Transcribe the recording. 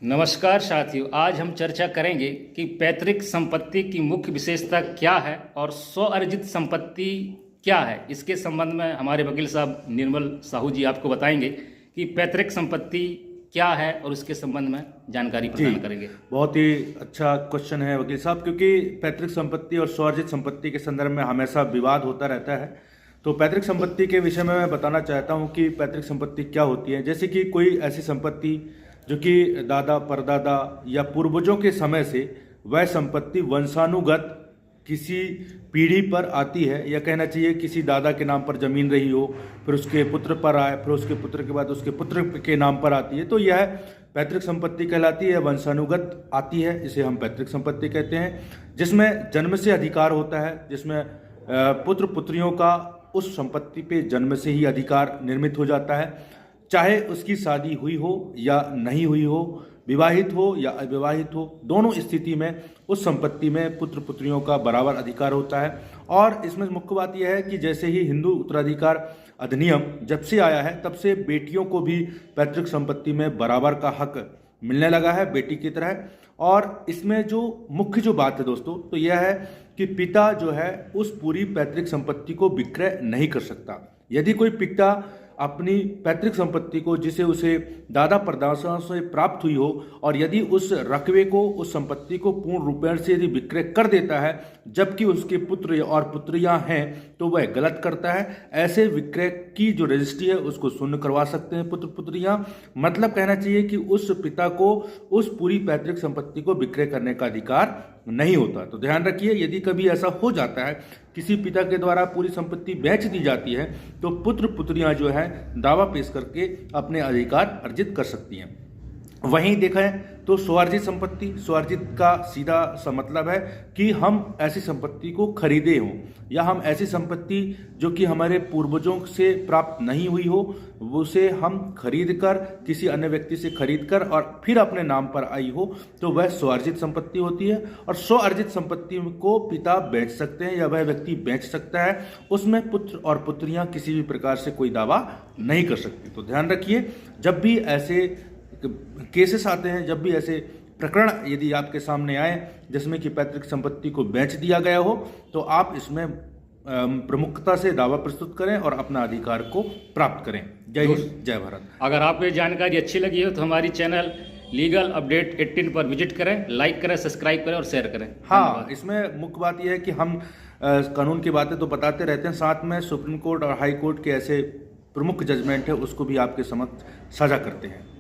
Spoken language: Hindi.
नमस्कार साथियों, आज हम चर्चा करेंगे कि पैतृक संपत्ति की मुख्य विशेषता क्या है और स्वअर्जित संपत्ति क्या है। इसके संबंध में हमारे वकील साहब निर्मल साहू जी आपको बताएंगे कि पैतृक संपत्ति क्या है और उसके संबंध में जानकारी प्रदान करेंगे। बहुत ही अच्छा क्वेश्चन है वकील साहब, क्योंकि पैतृक संपत्ति और स्वअर्जित संपत्ति के संदर्भ में हमेशा विवाद होता रहता है। तो पैतृक संपत्ति के विषय में मैं बताना चाहता हूं कि पैतृक संपत्ति क्या होती है। जैसे कि कोई ऐसी संपत्ति जो कि दादा परदादा या पूर्वजों के समय से वह संपत्ति वंशानुगत किसी पीढ़ी पर आती है, या कहना चाहिए किसी दादा के नाम पर जमीन रही हो, फिर उसके पुत्र पर आए, फिर उसके पुत्र के बाद उसके पुत्र के नाम पर आती है, तो यह पैतृक संपत्ति कहलाती है, वंशानुगत आती है, इसे हम पैतृक संपत्ति कहते हैं। जिसमें जन्म से अधिकार होता है, जिसमें पुत्र पुत्रियों का उस संपत्ति पे जन्म से ही अधिकार निर्मित हो जाता है, चाहे उसकी शादी हुई हो या नहीं हुई हो, विवाहित हो या अविवाहित हो, दोनों स्थिति में उस संपत्ति में पुत्र पुत्रियों का बराबर अधिकार होता है। और इसमें मुख्य बात यह है कि जैसे ही हिंदू उत्तराधिकार अधिनियम जब से आया है, तब से बेटियों को भी पैतृक संपत्ति में बराबर का हक मिलने लगा है, बेटी की तरह। और इसमें जो मुख्य जो बात है दोस्तों, तो यह है कि पिता जो है उस पूरी पैतृक संपत्ति को विक्रय नहीं कर सकता। यदि कोई पिता अपनी पैतृक संपत्ति को, जिसे उसे दादा परदादा से प्राप्त हुई हो, और यदि उस रकबे को, उस संपत्ति को पूर्ण रूपेण से यदि विक्रय कर देता है, जबकि उसके पुत्र और पुत्रियां हैं, तो वह गलत करता है। ऐसे विक्रय की जो रजिस्ट्री है उसको शून्य करवा सकते हैं पुत्र पुत्रियां। मतलब कहना चाहिए कि उस पिता को उस पूरी पैतृक संपत्ति को विक्रय करने का अधिकार नहीं होता। तो ध्यान रखिए, यदि कभी ऐसा हो जाता है, किसी पिता के द्वारा पूरी संपत्ति बेच दी जाती है, तो पुत्र पुत्रियां जो है दावा पेश करके अपने अधिकार अर्जित कर सकती हैं। वहीं देखें तो स्वअर्जित संपत्ति, स्वअर्जित का सीधा सा मतलब है कि हम ऐसी संपत्ति को खरीदे हों, या हम ऐसी संपत्ति जो कि हमारे पूर्वजों से प्राप्त नहीं हुई हो, उसे हम खरीद कर, किसी अन्य व्यक्ति से खरीद कर और फिर अपने नाम पर आई हो, तो वह स्वअर्जित संपत्ति होती है। और स्वअर्जित संपत्ति को पिता बेच सकते हैं या वह व्यक्ति बेच सकता है, उसमें पुत्र और पुत्रियां किसी भी प्रकार से कोई दावा नहीं कर सकती। तो ध्यान रखिए, जब भी ऐसे केसेस आते हैं, जब भी ऐसे प्रकरण यदि आपके सामने आए जिसमें कि पैतृक संपत्ति को बेच दिया गया हो, तो आप इसमें प्रमुखता से दावा प्रस्तुत करें और अपना अधिकार को प्राप्त करें। जय हिंद, जय भारत। अगर आपको ये जानकारी अच्छी लगी हो तो हमारी चैनल लीगल अपडेट 18 पर विजिट करें, लाइक करें, सब्सक्राइब करें और शेयर करें। हाँ, इसमें मुख्य बात यह है कि हम कानून की बातें तो बताते रहते हैं, साथ में सुप्रीम कोर्ट और हाई कोर्ट के ऐसे प्रमुख जजमेंट है उसको भी आपके समक्ष साझा करते हैं।